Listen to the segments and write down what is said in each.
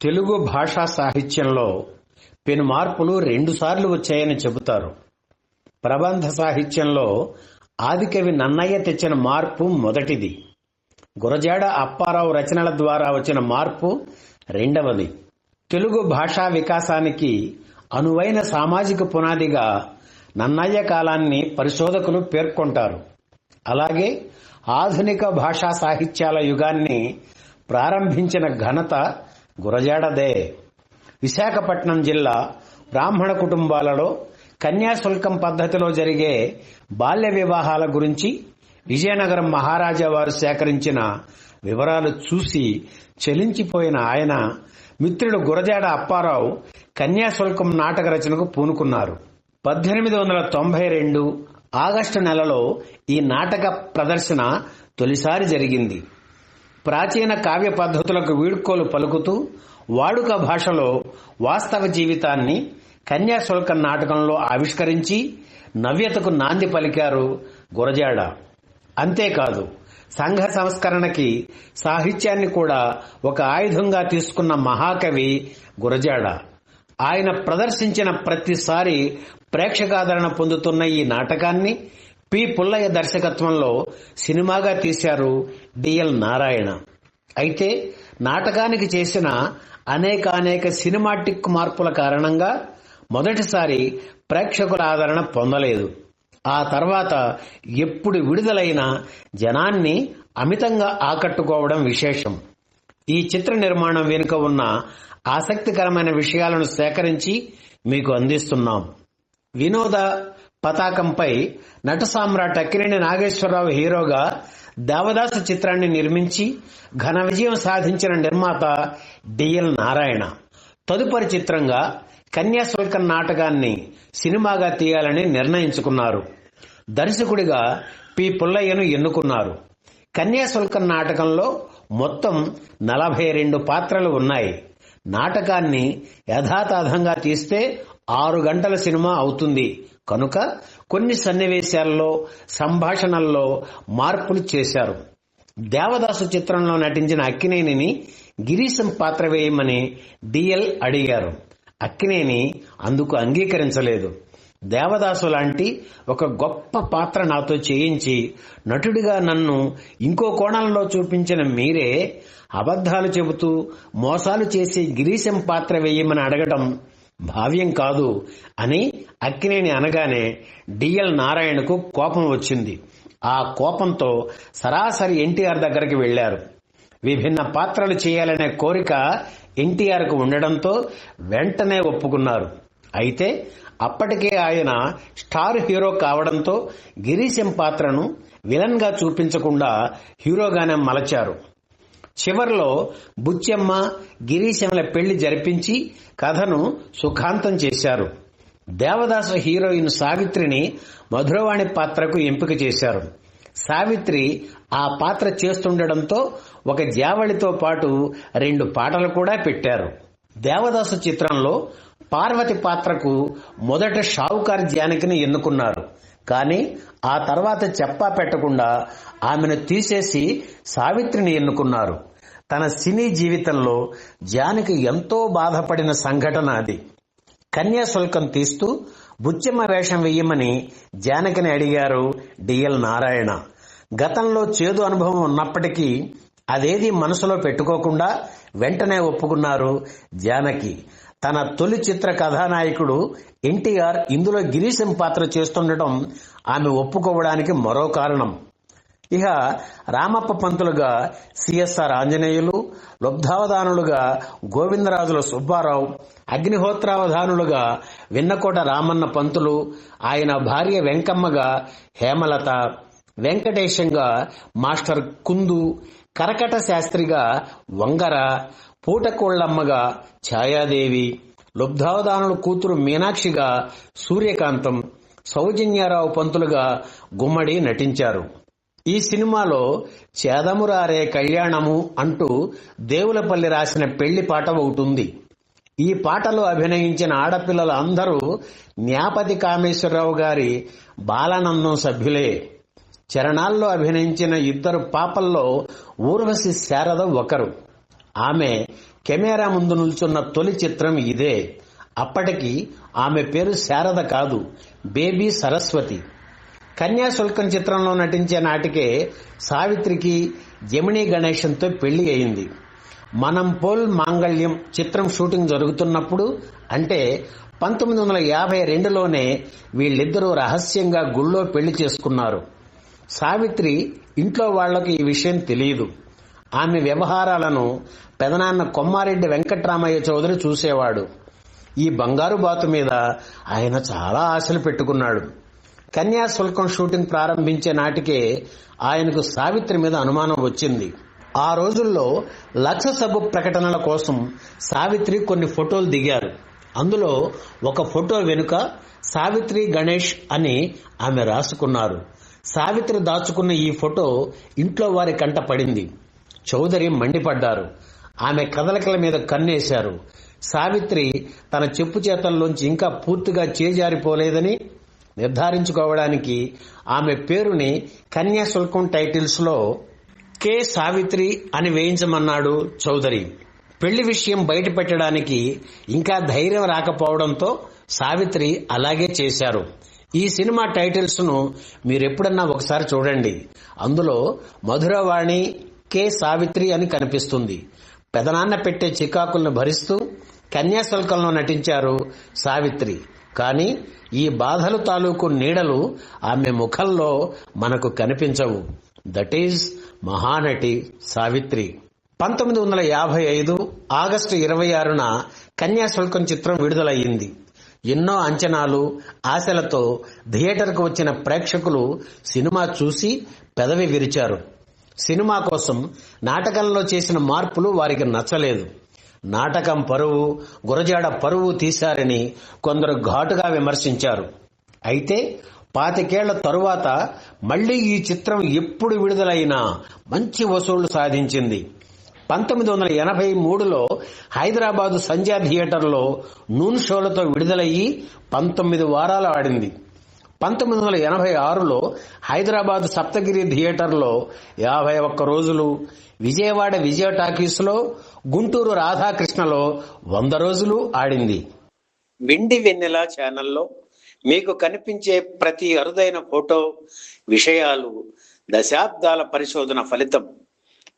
తెలుగు భాషా సాహిత్యంలో పెను మార్పులు రెండుసార్లు వచ్చాయని చెబుతారు. ప్రబంధ సాహిత్యంలో ఆదికవి నన్నయ్య తెచ్చిన మార్పు మొదటిది. గురజాడ అప్పారావు రచనల ద్వారా వచ్చిన మార్పు రెండవది. తెలుగు భాషా వికాసానికి అనువైన సామాజిక పునాదిగా నన్నయ్య కాలాన్ని పరిశోధకులు పేర్కొంటారు. అలాగే ఆధునిక భాషా సాహిత్యాల యుగాన్ని ప్రారంభించిన ఘనత గురజాడదే. విశాఖపట్నం జిల్లా బ్రాహ్మణ కుటుంబాలలో కన్యాశుల్కం పద్ధతిలో జరిగే బాల్య వివాహాల గురించి విజయనగరం మహారాజా వారు సేకరించిన వివరాలు చూసి చలించిపోయిన ఆయన మిత్రుడు గురజాడ అప్పారావు కన్యాశుల్కం నాటక రచనకు పూనుకున్నారు. 1892 ఆగస్టు నెలలో ఈ నాటక ప్రదర్శన తొలిసారి జరిగింది. ప్రాచీన కావ్య పద్ధతులకు వీడ్కోలు పలుకుతూ వాడుక భాషలో వాస్తవ జీవితాన్ని కన్యాశుల్కం నాటకంలో ఆవిష్కరించి నవ్యతకు నాంది పలికారు గురజాడ. అంతేకాదు, సంఘ సంస్కరణకి సాహిత్యాన్ని కూడా ఒక ఆయుధంగా తీసుకున్న మహాకవి గురజాడ. ఆయన ప్రదర్శించిన ప్రతిసారి ప్రేక్షకాదరణ పొందుతున్న ఈ నాటకాన్ని పి. పుల్లయ్య దర్శకత్వంలో సినిమాగా తీశారు డిఎల్ నారాయణ. అయితే నాటకానికి చేసిన అనేక సినిమాటిక్ మార్పుల కారణంగా మొదటిసారి ప్రేక్షకుల ఆదరణ పొందలేదు. ఆ తర్వాత ఎప్పుడు విడుదలైన జనాన్ని అమితంగా ఆకట్టుకోవడం విశేషం. ఈ చిత్ర నిర్మాణం వెనుక ఉన్న ఆసక్తికరమైన విషయాలను సేకరించి మీకు అందిస్తున్నాం. వినోద పతాకంపై నట సామ్రాట్ అక్కినేని నాగేశ్వరరావు హీరోగా దేవదాసు చిత్రాన్ని నిర్మించి ఘన విజయం సాధించిన నిర్మాత డిఎల్ నారాయణ తదుపరి చిత్రంగా కన్యాశుల్కం నాటకాన్ని సినిమాగా తీయాలని నిర్ణయించుకున్నారు. దర్శకుడిగా పి. పుల్లయ్యను ఎన్నుకున్నారు. కన్యాశుల్కం నాటకంలో మొత్తం 42 పాత్రలు ఉన్నాయి. నాటకాన్ని యథాతథంగా తీస్తే 6 గంటల సినిమా అవుతుంది కనుక కొన్ని సన్నివేశాల్లో సంభాషణల్లో మార్పులు చేశారు. దేవదాసు చిత్రంలో నటించిన అక్కినేనిని గిరీశం పాత్ర వేయమని డిఎల్ అడిగారు. అక్కినేని అందుకు అంగీకరించలేదు. దేవదాసు లాంటి ఒక గొప్ప పాత్ర నాతో చేయించి నటుడిగా నన్ను ఇంకో కోణంలో చూపించిన మీరే అబద్ధాలు చెబుతూ మోసాలు చేసి గిరీశం పాత్ర వేయమని అడగటం భావ్యం కాదు అని అక్కినేని అనగానే డిఎల్ నారాయణకు కోపం వచ్చింది. ఆ కోపంతో సరాసరి ఎన్టీఆర్ దగ్గరికి వెళ్లారు. విభిన్న పాత్రలు చేయాలనే కోరిక ఎన్టీఆర్కు ఉండడంతో వెంటనే ఒప్పుకున్నారు. అయితే అప్పటికే ఆయన స్టార్ హీరో కావడంతో గిరీశం పాత్రను విలన్ గా చూపించకుండా హీరోగానే మలచారు. చివర్లో బుచ్చెమ్మ గిరీశంల పెళ్లి జరిపించి కథను సుఖాంతం చేశారు. దేవదాసు హీరోయిన్ సావిత్రిని మధురవాణి పాత్రకు ఎంపిక చేశారు. సావిత్రి ఆ పాత్ర చేస్తుండటంతో ఒక జావళితో పాటు 2 పాటలు కూడా పెట్టారు. దేవదాసు చిత్రంలో పార్వతి పాత్రకు మొదట షావుకార్ జానకిని ఎన్నుకున్నారు. కానీ ఆ తర్వాత చెప్పా పెట్టకుండా ఆమెను తీసేసి సావిత్రిని ఎన్నుకున్నారు. తన సినీ జీవితంలో జానకి ఎంతో బాధపడిన సంఘటన అది. కన్యాశుల్కం తీస్తూ బుచ్చెమ్మ వేషం వెయ్యమని జానకిని అడిగారు డిఎల్ నారాయణ. గతంలో చేదు అనుభవం ఉన్నప్పటికీ అదేది మనసులో పెట్టుకోకుండా వెంటనే ఒప్పుకున్నారు జానకి. తన తొలి చిత్ర కథానాయకుడు ఎన్టీఆర్ ఇందులో గిరీశం పాత్ర చేస్తుండటం ఆమె ఒప్పుకోవడానికి మరో కారణం. ఇక రామప్ప పంతులుగా సిఎస్ఆర్ ఆంజనేయులు, లుబ్ధావధానులుగా గోవిందరాజుల సుబ్బారావు, అగ్నిహోత్రావధానులుగా విన్నకోట రామన్న పంతులు, ఆయన భార్య వెంకమ్మగా హేమలత, వెంకటేశంగా మాస్టర్ కుందు, కరకట శాస్త్రిగా వంగర, పూటకోళ్లమ్మగా ఛాయాదేవి, లుబ్ధావధానుల కూతురు మీనాక్షిగా సూర్యకాంతం, సౌజన్యారావు పంతులుగా గుమ్మడి నటించారు. ఈ సినిమాలో చేదమురారే కళ్యాణము అంటూ దేవులపల్లి రాసిన పెళ్లి పాట ఒకటుంది. ఈ పాటలో అభినయించిన ఆడపిల్లలు అందరూ న్యాపతి కామేశ్వరరావు గారి బాలానందం సభ్యులే. చరణాల్లో అభినయించిన 2 పాపల్లో ఊర్వశి శారద ఒకరు. ఆమె కెమెరా ముందు నిల్చున్న తొలి చిత్రం ఇదే. అప్పటికి ఆమె పేరు శారద కాదు, బేబీ సరస్వతి. కన్యాశుల్కం చిత్రంలో నటించే నాటికే సావిత్రికి జమినీ గణేశన్తో పెళ్లి అయింది. మనం పోల్ మాంగళ్యం చిత్రం షూటింగ్ జరుగుతున్నప్పుడు, అంటే 1952లోనే వీళ్ళిద్దరూ రహస్యంగా గుళ్ళో పెళ్లి చేసుకున్నారు. సావిత్రి ఇంట్లో వాళ్లకు ఈ విషయం తెలియదు. ఆమె వ్యవహారాలను పెదనాన్న కొమ్మారెడ్డి వెంకట్రామయ్య చౌదరి చూసేవాడు. ఈ బంగారు బాతు మీద ఆయన చాలా ఆశలు పెట్టుకున్నాడు. కన్యాశుల్కం షూటింగ్ ప్రారంభించే నాటికే ఆయనకు సావిత్రి మీద అనుమానం వచ్చింది. ఆ రోజుల్లో లక్ష సబ్బు ప్రకటనల కోసం సావిత్రి కొన్ని ఫోటోలు దిగారు. అందులో ఒక ఫోటో వెనుక సావిత్రి గణేష్ అని ఆమె రాసుకున్నారు. సావిత్రి దాచుకున్న ఈ ఫోటో ఇంట్లో వారి కంట పడింది. చౌదరి మండిపడ్డారు. ఆమె కదలికల మీద కన్నేశారు. సావిత్రి తన చెప్పు చేతల్లోంచి ఇంకా పూర్తిగా చేజారిపోలేదని నిర్ధారించుకోవడానికి ఆమె పేరుని కన్యాశుల్కం టైటిల్స్ లో కె సావిత్రి అని వేయించమన్నాడు చౌదరి. పెళ్లి విషయం బయట పెట్టడానికి ఇంకా ధైర్యం రాకపోవడంతో సావిత్రి అలాగే చేశారు. ఈ సినిమా టైటిల్స్ ను మీరెప్పుడన్నా ఒకసారి చూడండి. అందులో మధురవాణి కె సావిత్రి అని కనిపిస్తుంది. పెదనాన్న పెట్టే చికాకులను భరిస్తూ కన్యాశుల్కంలో నటించారు సావిత్రి. కానీ ఈ బాధలు తాలూకు నీడలు ఆమె ముఖంలో మనకు కనిపించవు. That is Mahanati Savitri. 1955 August 26న కన్యాశుల్కం చిత్రం విడుదలయ్యింది. ఎన్నో అంచనాలు, ఆశలతో థియేటర్కు వచ్చిన ప్రేక్షకులు సినిమా చూసి పెదవి విరిచారు. సినిమా కోసం నాటకంలో చేసిన మార్పులు వారికి నచ్చలేదు. నాటకం పరువు, గురజాడ పరువు తీశారని కొందరు ఘాటుగా విమర్శించారు. అయితే 25 ఏళ్ల తరువాత మళ్లీ ఈ చిత్రం ఎప్పుడు విడుదలైనా మంచి వసూళ్లు సాధించింది. 1983లో హైదరాబాదు సంధ్యా థియేటర్లో నూన్ షోలతో విడుదలయ్యి 19 వారాలు ఆడింది. 1986లో హైదరాబాద్ సప్తగిరి థియేటర్లో 51 రోజులు, విజయవాడ విజయ టాకీస్లో, గుంటూరు రాధాకృష్ణలో 100 రోజులు ఆడింది. వెండి వెన్నెల ఛానల్లో మీకు కనిపించే ప్రతి అరుదైన ఫోటో, విషయాలు దశాబ్దాల పరిశోధన ఫలితం.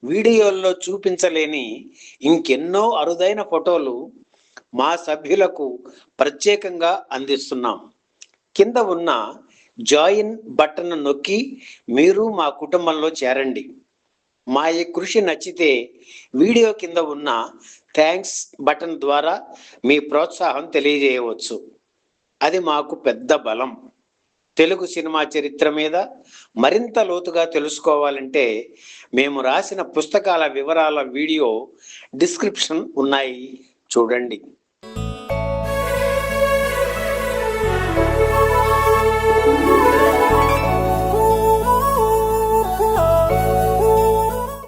వీడియోల్లో చూపించలేని ఇంకెన్నో అరుదైన ఫోటోలు మా సభ్యులకు ప్రత్యేకంగా అందిస్తున్నాం. కింద ఉన్న జాయిన్ బటన్ నొక్కి మీరు మా కుటుంబంలో చేరండి. మా ఈ కృషి నచ్చితే వీడియో కింద ఉన్న థ్యాంక్స్ బటన్ ద్వారా మీ ప్రోత్సాహం తెలియజేయవచ్చు. అది మాకు పెద్ద బలం. తెలుగు సినిమా చరిత్ర మీద మరింత లోతుగా తెలుసుకోవాలంటే మేము రాసిన పుస్తకాల వివరాల వీడియో డిస్క్రిప్షన్ ఉన్నాయి, చూడండి.